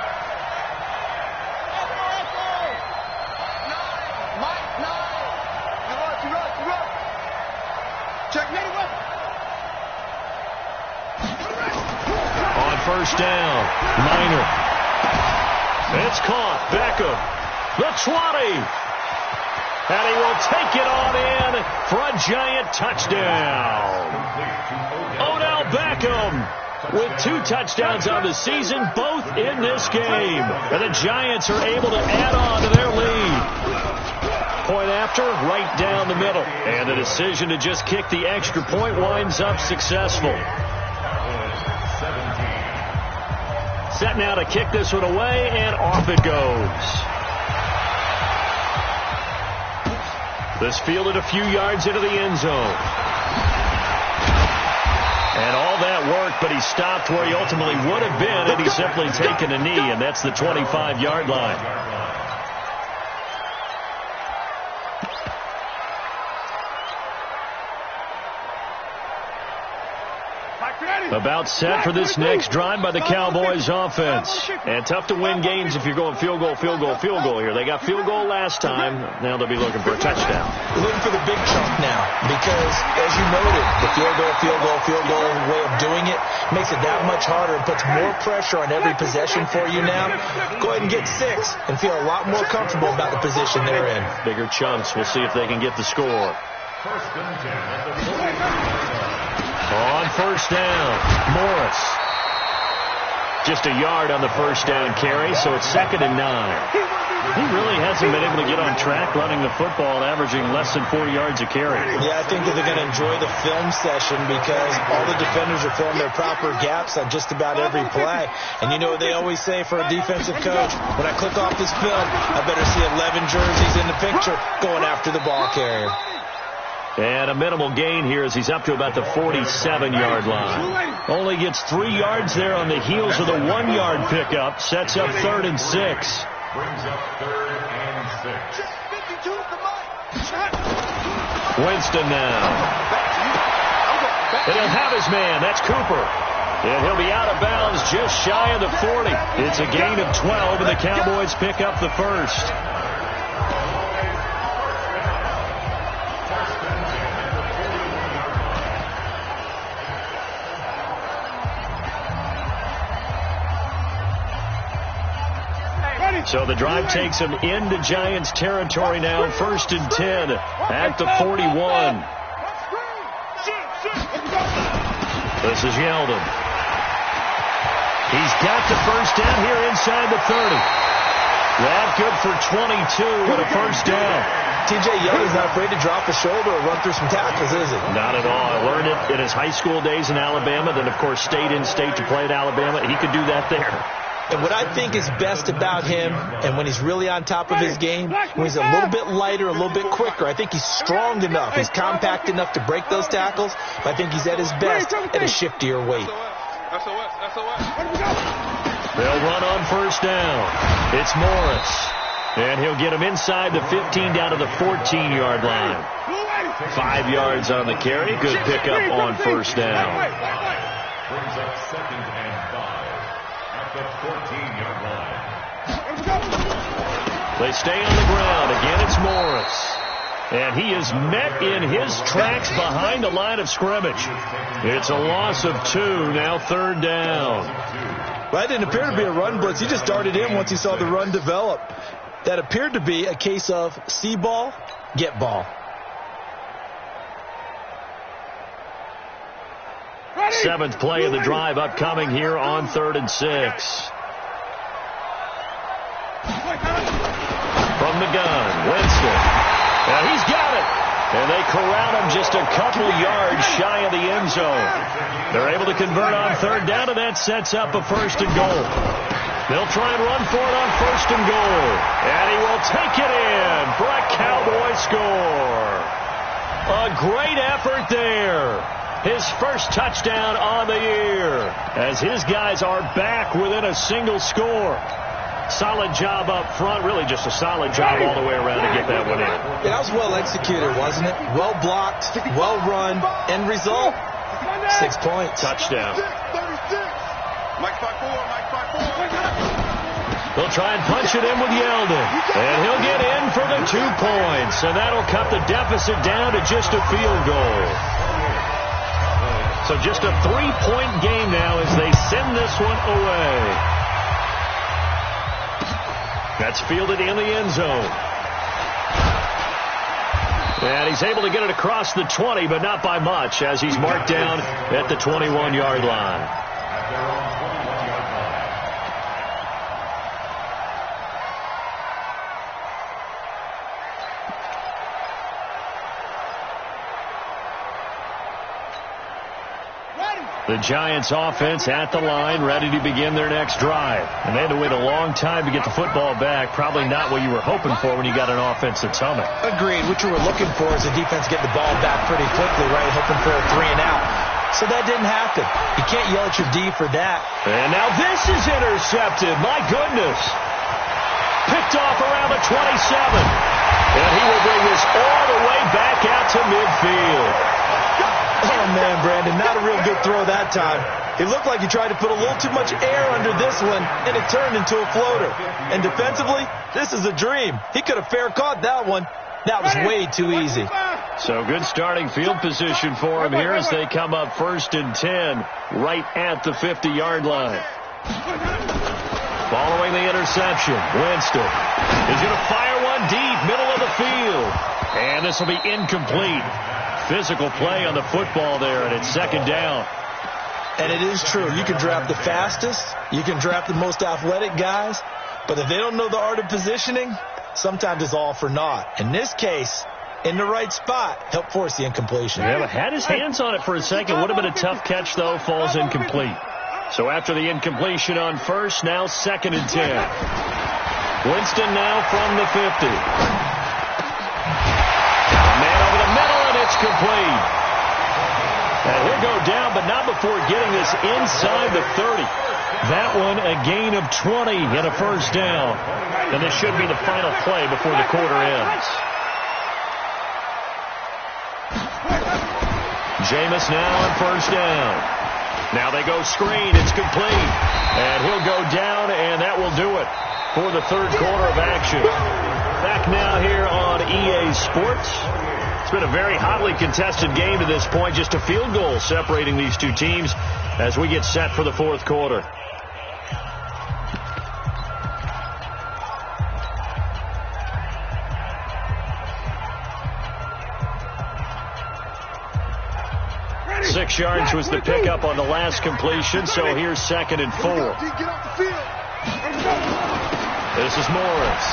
On first down, Minor. It's caught. Beckham. The 20. And he will take it on in for a Giant touchdown. Odell Beckham with 2 touchdowns on the season, both in this game. And the Giants are able to add on to their lead. Point after, right down the middle. And the decision to just kick the extra point winds up successful. Set now to kick this one away, and off it goes. This fielded a few yards into the end zone. And all that work, but he stopped where he ultimately would have been had he simply taken a knee, and that's the 25-yard line. About set for this next drive by the Cowboys offense. And tough to win games if you're going field goal, field goal, field goal here. They got field goal last time. Now they'll be looking for a touchdown. Looking for the big chunk now because, as you noted, the field goal way of doing it makes it that much harder and puts more pressure on every possession for you now. Go ahead and get 6 and feel a lot more comfortable about the position they're in. Bigger chunks. We'll see if they can get the score. First and 10 at the 40. On first down, Morris. Just a yard on the first down carry, so it's 2nd and 9. He really hasn't been able to get on track running the football and averaging less than 4 yards a carry. Yeah, I think that they're going to enjoy the film session because all the defenders are filling their proper gaps on just about every play. And you know what they always say for a defensive coach? When I click off this film, I better see 11 jerseys in the picture going after the ball carrier. And a minimal gain here as he's up to about the 47-yard line. Only gets 3 yards there on the heels of the 1-yard pickup. Sets up 3rd and 6. Brings up 3rd and 6. Winston now. And he'll have his man. That's Cooper. And he'll be out of bounds just shy of the 40. It's a gain of 12, and the Cowboys pick up the first. So the drive takes him into Giants territory now. 1st and 10 at the 41. This is Yeldon. He's got the first down here inside the 30. That good for 22 and a first down. T.J. Yeldon's not afraid to drop a shoulder or run through some tackles, is he? Not at all. I learned it in his high school days in Alabama. Then, of course, stayed in state to play at Alabama. He could do that there. And what I think is best about him, and when he's really on top of his game, when he's a little bit lighter, a little bit quicker, I think he's strong enough, he's compact enough to break those tackles, but I think he's at his best at a shiftier weight. They'll run on first down. It's Morris. And he'll get him inside the 15 down to the 14-yard line. 5 yards on the carry. Good pickup on first down. Brings up 2nd and 5. The 14-yard line. They stay on the ground. Again, it's Morris. And he is met in his tracks behind the line of scrimmage. It's a loss of 2, now 3rd down. Well, that didn't appear to be a run blitz. He just darted in once he saw the run develop. That appeared to be a case of see ball, get ball. 7th play of the drive upcoming here on 3rd and 6. From the gun, Winston. Now he's got it. And they corral him just a couple yards shy of the end zone. They're able to convert on 3rd down, and that sets up a 1st and goal. They'll try and run for it on 1st and goal. And he will take it in for a Cowboy score. A great effort there. His first touchdown on the year as his guys are back within a single score. Solid job up front, really just a solid job all the way around to get that one in. Yeah, that was well executed, wasn't it? Well blocked, well run. End result, 6 points. Touchdown. 36. Mike 5-4, Mike 5-4. They'll try and punch it in with Yeldon. And he'll get in for the 2 points. And that'll cut the deficit down to just a field goal. So just a 3-point game now as they send this one away. That's fielded in the end zone. And he's able to get it across the 20, but not by much, as he's marked down at the 21-yard line. The Giants offense at the line, ready to begin their next drive. And they had to wait a long time to get the football back. Probably not what you were hoping for when you got an offense that's humming. Agreed. What you were looking for is a defense getting the ball back pretty quickly, right? Hoping for a 3 and out. So that didn't happen. You can't yell at your D for that. And now this is intercepted. My goodness. Picked off around the 27. And he will bring this all the way back out to midfield. Oh, man, Brandon, not a real good throw that time. It looked like he tried to put a little too much air under this one, and it turned into a floater. And defensively, this is a dream. He could have fair caught that one. That was way too easy. So good starting field position for him here as they come up 1st and 10 right at the 50-yard line. Following the interception, Winston is going to fire one deep, middle of the field. And this will be incomplete. Physical play on the football there, and it's 2nd down. And it is true. You can draft the fastest. You can draft the most athletic guys. But if they don't know the art of positioning, sometimes it's all for naught. In this case, in the right spot, helped force the incompletion. Yeah, but had his hands on it for a second. Would have been a tough catch, though. Falls incomplete. So after the incompletion on 1st, now 2nd and 10. Winston now from the 50. It's complete. And he'll go down, but not before getting this inside the 30. That one a gain of 20 and a 1st down. And this should be the final play before the quarter ends. Jameis now on 1st down. Now they go screen. It's complete. And he'll go down, and that will do it for the 3rd quarter of action. Back now here on EA Sports. It's been a very hotly contested game to this point. Just a field goal separating these two teams as we get set for the 4th quarter. Ready. 6 yards was the pickup on the last completion, so here's 2nd and 4. Get off the field. This is Morris.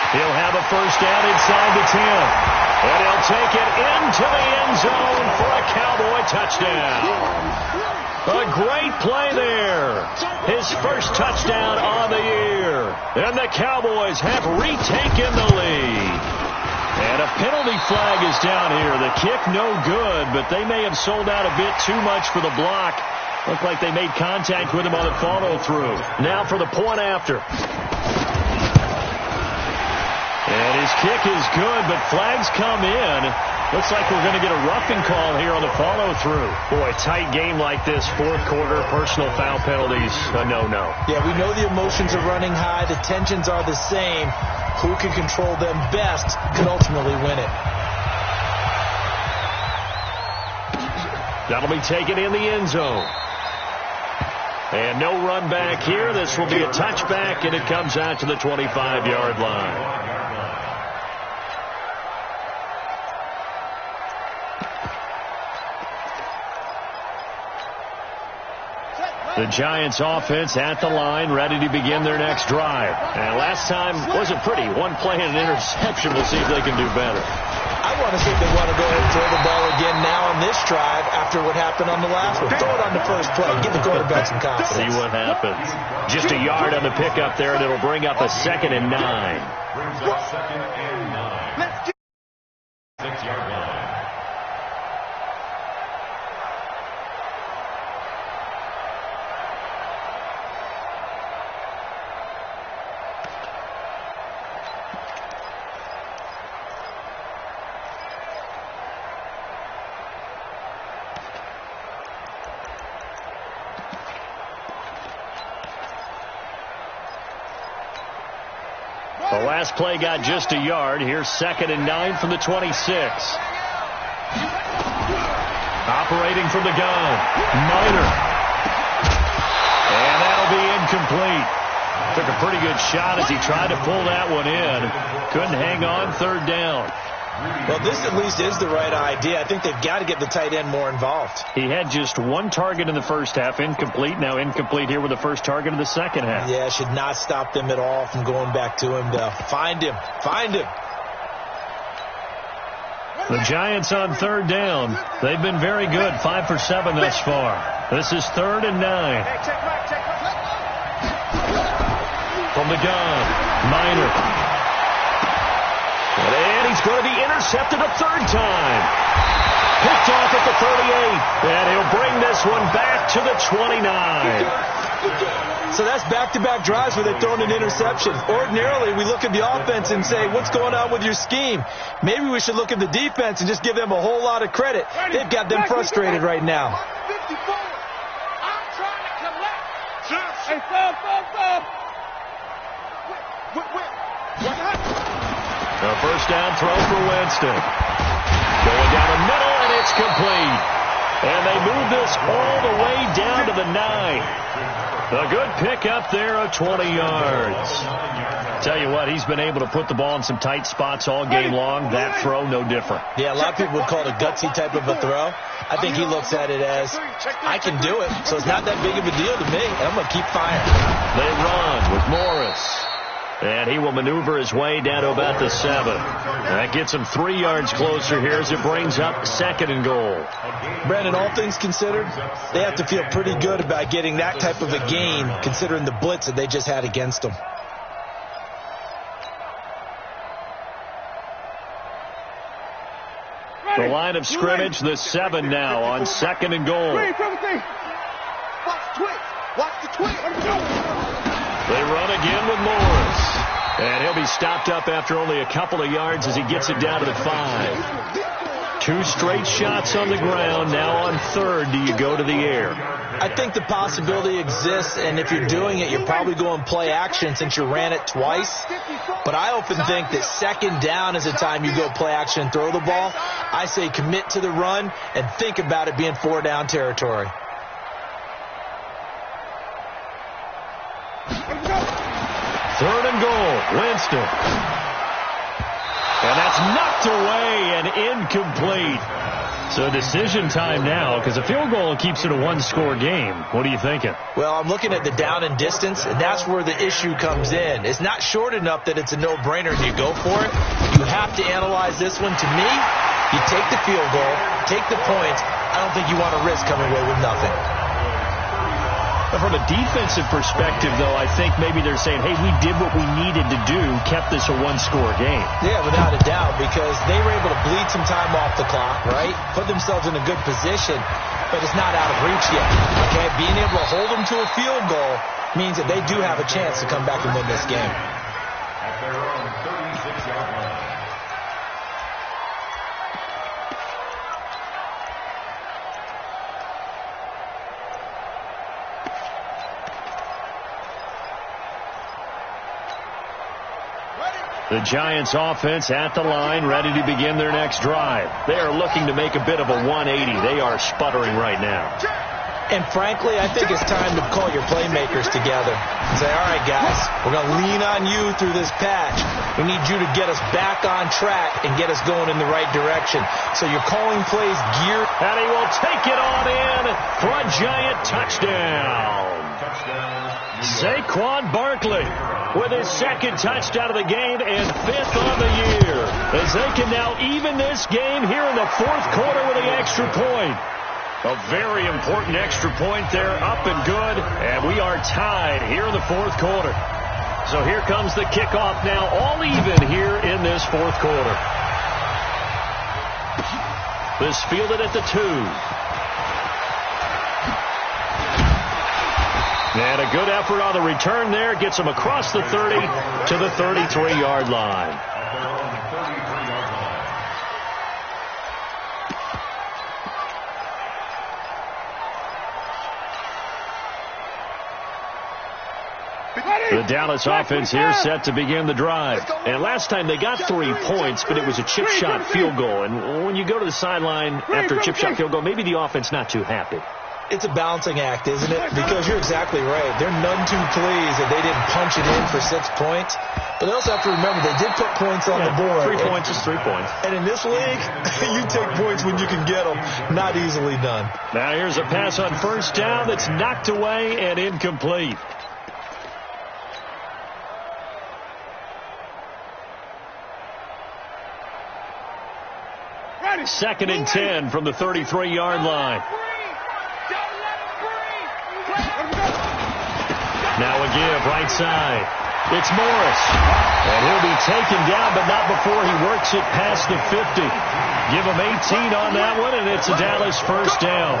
He'll have a 1st down inside the 10. And he'll take it into the end zone for a Cowboy touchdown. A great play there. His first touchdown on the year. And the Cowboys have retaken the lead. And a penalty flag is down here. The kick no good, but they may have sold out a bit too much for the block. Looked like they made contact with him on the follow-through. Now for the point after. And his kick is good, but flags come in. Looks like we're going to get a roughing call here on the follow-through. Boy, tight game like this, 4th quarter, personal foul penalties, a no-no. Yeah, we know the emotions are running high. The tensions are the same. Who can control them best can ultimately win it. That'll be taken in the end zone. And no run back here. This will be a touchback, and it comes out to the 25-yard line. The Giants offense at the line, ready to begin their next drive. And last time wasn't pretty. One play and an interception. We'll see if they can do better. I want to see if they want to go ahead and throw the ball again now on this drive after what happened on the last one. Throw it on the first play. Give the quarterback some confidence. See what happens. Just a yard on the pickup there, and it'll bring up a 2nd and 9. Brings up 2nd and 9. 6-yard line. The last play got just a yard. Here's 2nd and 9 from the 26. Operating from the gun, Miner. And that'll be incomplete. Took a pretty good shot as he tried to pull that one in. Couldn't hang on, 3rd down. Well, this at least is the right idea. I think they've got to get the tight end more involved. He had just 1 target in the first half, incomplete. Now incomplete here with the first target of the second half. Yeah, should not stop them at all from going back to him to find him. Find him. The Giants on 3rd down. They've been very good, 5 for 7 thus far. This is 3rd and 9. From the gun, Miner. And he's going to be intercepted a 3rd time. Picked off at the 38. And he'll bring this one back to the 29. So that's back-to-back drives where they've thrown an interception. Ordinarily, we look at the offense and say, what's going on with your scheme? Maybe we should look at the defense and just give them a whole lot of credit. They've got them frustrated right now. I'm trying to collect. Hey, stop. What happened? The first down throw for Winston. Going down the middle, and it's complete. And they move this all the way down to the 9. A good pickup there of 20 yards. Tell you what, he's been able to put the ball in some tight spots all game long. That throw, no different. Yeah, a lot of people would call it a gutsy type of a throw. I think he looks at it as, I can do it, so it's not that big of a deal to me, and I'm going to keep firing. They run with Morris. And he will maneuver his way down to about the 7. That gets him 3 yards closer here as it brings up 2nd and goal. Brandon, all things considered, they have to feel pretty good about getting that type of a gain considering the blitz that they just had against them. The line of scrimmage, the 7 now on 2nd and goal. Watch the twitch. They run again with Morris. And he'll be stopped up after only a couple of yards as he gets it down to the 5. 2 straight shots on the ground. Now on 3rd, do you go to the air? I think the possibility exists, and if you're doing it, you're probably going play action since you ran it twice. But I often think that 2nd down is the time you go play action and throw the ball. I say commit to the run and think about it being 4 down territory. 3rd and goal, Winston. And that's knocked away and incomplete. So decision time now, because a field goal keeps it a 1-score game. What are you thinking? Well, I'm looking at the down and distance, and that's where the issue comes in. It's not short enough that it's a no-brainer and you go for it. You have to analyze this one. To me, you take the field goal, take the points. I don't think you want to risk coming away with nothing. But from a defensive perspective, though, I think maybe they're saying, hey, we did what we needed to do, kept this a 1-score game. Yeah, without a doubt, because they were able to bleed some time off the clock, right? Put themselves in a good position, but it's not out of reach yet. Okay, being able to hold them to a field goal means that they do have a chance to come back and win this game. At their own 36-yard line. The Giants offense at the line, ready to begin their next drive. They are looking to make a bit of a 180. They are sputtering right now. And frankly, I think it's time to call your playmakers together and say, all right, guys, we're going to lean on you through this patch. We need you to get us back on track and get us going in the right direction. So you're calling plays geared. And he will take it on in for a Giant touchdown. Saquon Barkley with his second touchdown of the game and 5th on the year, as they can now even this game here in the 4th quarter with the extra point. A very important extra point there, up and good, and we are tied here in the 4th quarter. So here comes the kickoff now, all even here in this 4th quarter. This fielded at the 2. And a good effort on the return there. Gets him across the 30 to the 33-yard line. The Dallas offense here set to begin the drive. And last time they got 3 points, but it was a chip shot field goal. And when you go to the sideline after a chip shot field goal, maybe the offense not too happy. It's a balancing act, isn't it? Because you're exactly right. They're none too pleased that they didn't punch it in for 6 points. But they also have to remember they did put points on the board. 3 points is 3 points. And in this league, you take points when you can get them. Not easily done. Now here's a pass on first down that's knocked away and incomplete. Second and 10 from the 33-yard line. Now a give right side. It's Morris. And he'll be taken down, but not before he works it past the 50. Give him 18 on that one, and it's a Dallas first down.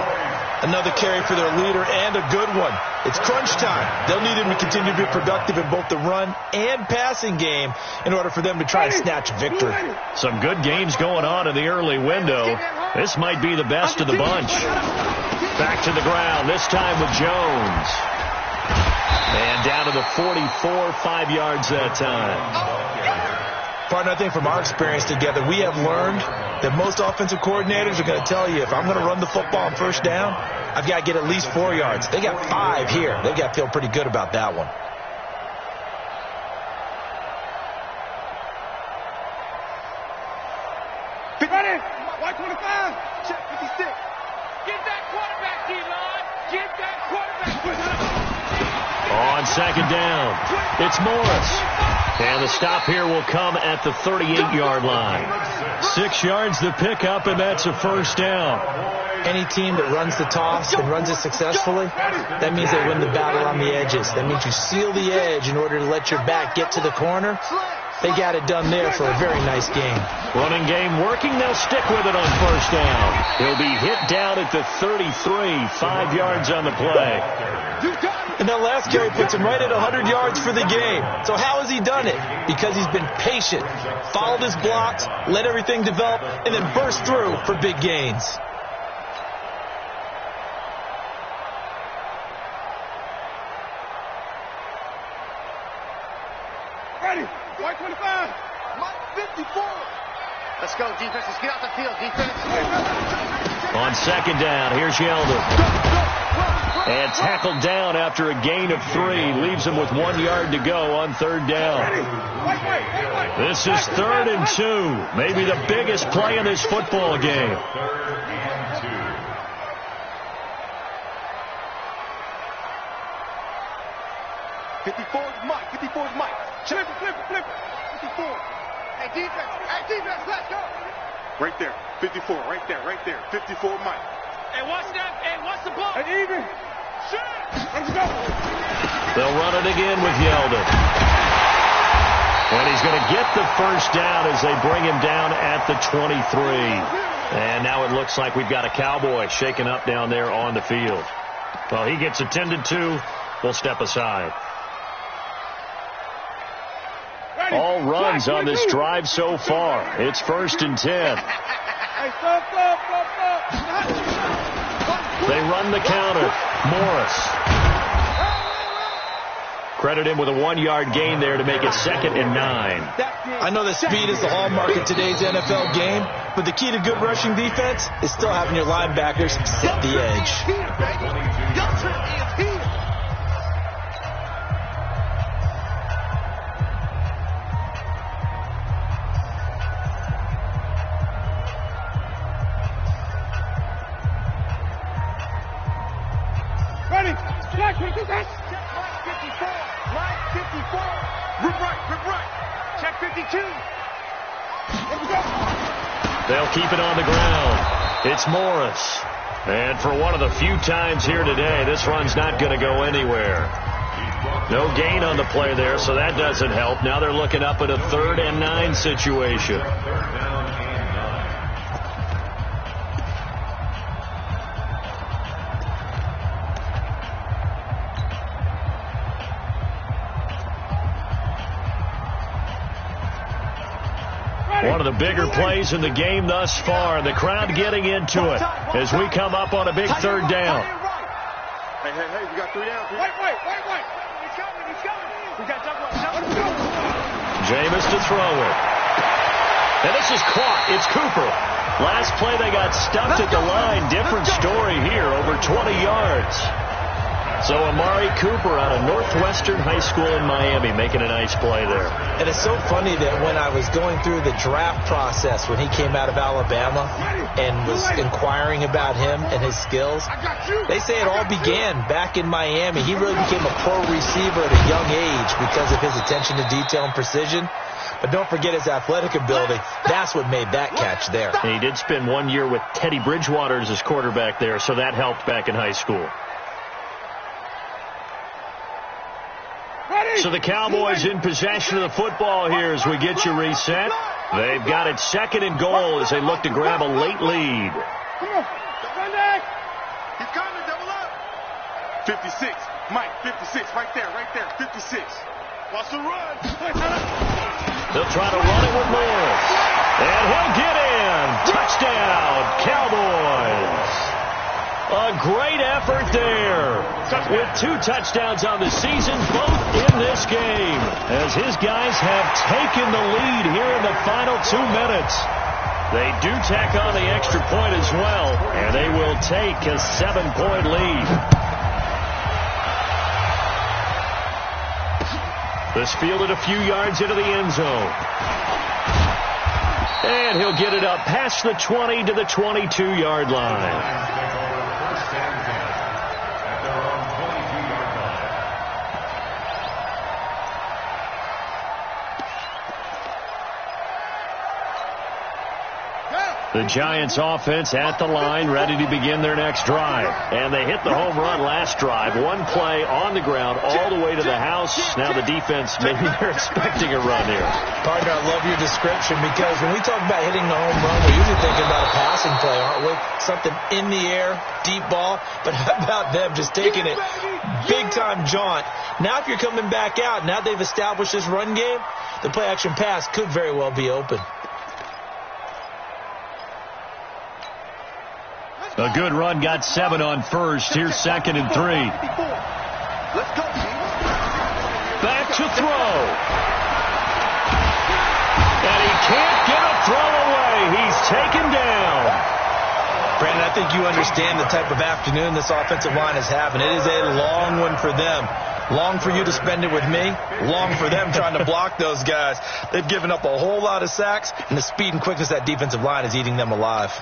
Another carry for their leader, and a good one. It's crunch time. They'll need him to continue to be productive in both the run and passing game in order for them to try and snatch victory. Some good games going on in the early window. This might be the best of the bunch. Back to the ground, this time with Jones. And down to the 44, 5 yards that time. Partner, I think from our experience together, we have learned that most offensive coordinators are going to tell you, if I'm going to run the football on first down, I've got to get at least 4 yards. They got 5 here. They've got to feel pretty good about that one. Ready? White 25. Check 56. Get that quarterback, D-line. Get that quarterback. On second down, it's Morris. And the stop here will come at the 38-yard line. 6 yards the pickup, and that's a first down. Any team that runs the toss and runs it successfully, that means they win the battle on the edges. That means you seal the edge in order to let your back get to the corner. They got it done there for a very nice game. Running game working. They'll stick with it on first down. He'll be hit down at the 33, 5 yards on the play. And that last carry puts him right at 100 yards for the game. So how has he done it? Because he's been patient, followed his blocks, let everything develop, and then burst through for big gains. Ready? White 25. Mike 54. Let's go, defense. Let's get out the field, defense. On second down, here's Yeldon. And tackled down after a gain of 3. Leaves him with 1 yard to go on third down. This is 3rd and 2. Maybe the biggest play in this football game. 54 is Mike. 54 is Mike. Flip it. 54. Hey, defense, let's go. Right there. 54, right there. 54 Mike. Hey, watch that. Hey, watch the ball. And even. Let's go. They'll run it again with Yeldon. And he's going to get the first down as they bring him down at the 23. And now it looks like we've got a Cowboy shaken up down there on the field. Well, he gets attended to. We'll step aside. All runs on this drive so far. It's 1st and 10. Hey, stop. They run the counter. Morris. Credit him with a 1 yard gain there to make it 2nd and 9. I know that speed is the hallmark of today's NFL game, but the key to good rushing defense is still having your linebackers set the edge. Ready? Black 56. Rip right, rip right. Check 52. They'll keep it on the ground. It's Morris. And for one of the few times here today, this run's not going to go anywhere. No gain on the play there, so that doesn't help. Now they're looking up at a 3rd and 9 situation. One of the bigger plays in the game thus far. The crowd getting into it as we come up on a big 3rd down. Hey, we got 3 down. Wait. He's coming. We got double. Jameis to throw it. And this is caught. It's Cooper. Last play they got stuffed at the line. Different story here, over 20 yards. So Amari Cooper out of Northwestern High School in Miami making a nice play there. And it's so funny that when I was going through the draft process when he came out of Alabama and was inquiring about him and his skills, they say it all began back in Miami. He really became a pro receiver at a young age because of his attention to detail and precision. But don't forget his athletic ability. That's what made that catch there. And he did spend 1 year with Teddy Bridgewater as his quarterback there, so that helped back in high school. So the Cowboys in possession of the football here as we get you reset. They've got it 2nd and goal as they look to grab a late lead. Come on. He's coming, double up. 56. Mike, 56. Right there. 56. Watch the run. They'll try to run it with Morris. And he'll get in. Touchdown, Cowboys. A great effort there with 2 touchdowns on the season, both in this game, as his guys have taken the lead here in the final 2 minutes. They do tack on the extra point as well, and they will take a 7-point lead. This fielded a few yards into the end zone. And he'll get it up past the 20 to the 22-yard line. The Giants offense at the line, ready to begin their next drive. And they hit the home run last drive. 1 play on the ground all the way to the house. Now the defense, maybe they're expecting a run here. Partner, I love your description because when we talk about hitting the home run, we're usually thinking about a passing play, aren't we? Something in the air, deep ball. But how about them just taking it big-time jaunt? Now if you're coming back out, now they've established this run game, the play-action pass could very well be open. A good run, got 7 on first. Here's 2nd and 3. Back to throw. And he can't get a throw away. He's taken down. Brandon, I think you understand the type of afternoon this offensive line is having. It is a long one for them. Long for you to spend it with me. Long for them trying to block those guys. They've given up a whole lot of sacks, and the speed and quickness of that defensive line is eating them alive.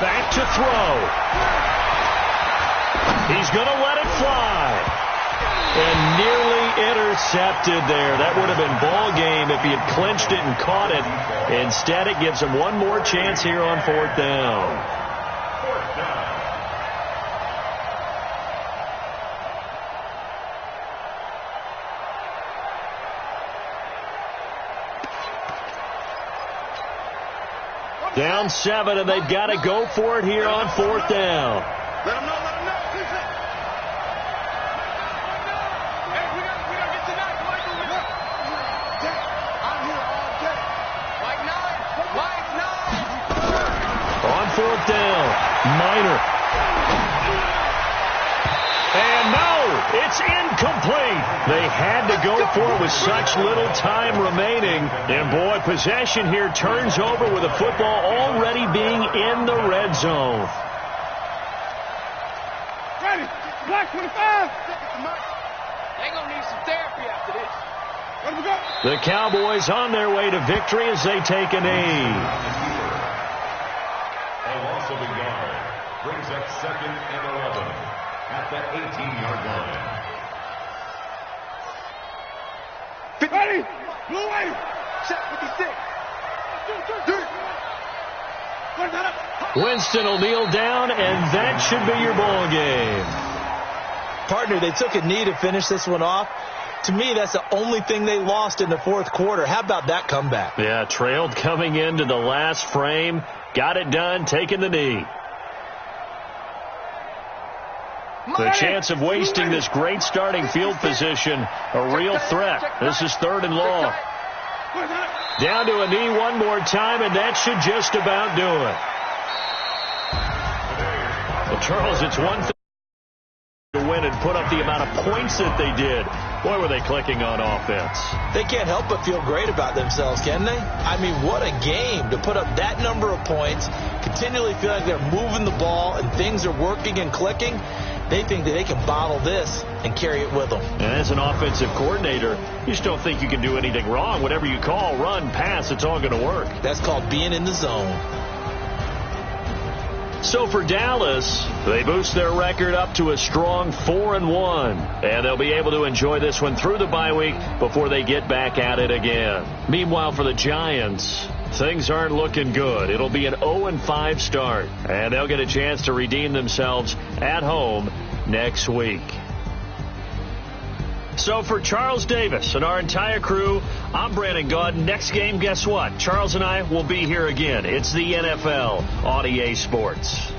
Back to throw. He's going to let it fly. And nearly intercepted there. That would have been ball game if he had clinched it and caught it. Instead, it gives him one more chance here on 4th down. Down 7, and they've got to go for it here on 4th down. Let him know. Hey, we gotta get tonight, Michael. I'm here all day. Like 9. On 4th down, Minor. And no, it's incomplete. They had to go for it with such little time remaining. And boy, possession here turns over with the football already being in the red zone. Ready. Black 25. They're going to need some therapy after this. Let me go. The Cowboys on their way to victory as they take a knee. A loss of a yard brings up 2nd and 11 at the 18-yard line. Ready. Blue wave. Shot 56. Winston will kneel down, and that should be your ball game. Partner, they took a knee to finish this one off. To me, that's the only thing they lost in the fourth quarter. How about that comeback? Yeah, trailed coming into the last frame. Got it done, taking the knee. The chance of wasting this great starting field position, a real threat. This is 3rd and long. Down to a knee one more time, and that should just about do it. Well, Charles, it's one thing to win and put up the amount of points that they did. Boy, were they clicking on offense. They can't help but feel great about themselves, can they? I mean, what a game to put up that number of points, continually feel like they're moving the ball and things are working and clicking. They think that they can bottle this and carry it with them. And as an offensive coordinator, you just don't think you can do anything wrong. Whatever you call, run, pass, it's all going to work. That's called being in the zone. So for Dallas, they boost their record up to a strong 4-1. And they'll be able to enjoy this one through the bye week before they get back at it again. Meanwhile, for the Giants, things aren't looking good. It'll be an 0-5 start. And they'll get a chance to redeem themselves at home next week. So for Charles Davis and our entire crew, I'm Brandon Gaudin. Next game, guess what? Charles and I will be here again. It's the NFL on EA Sports.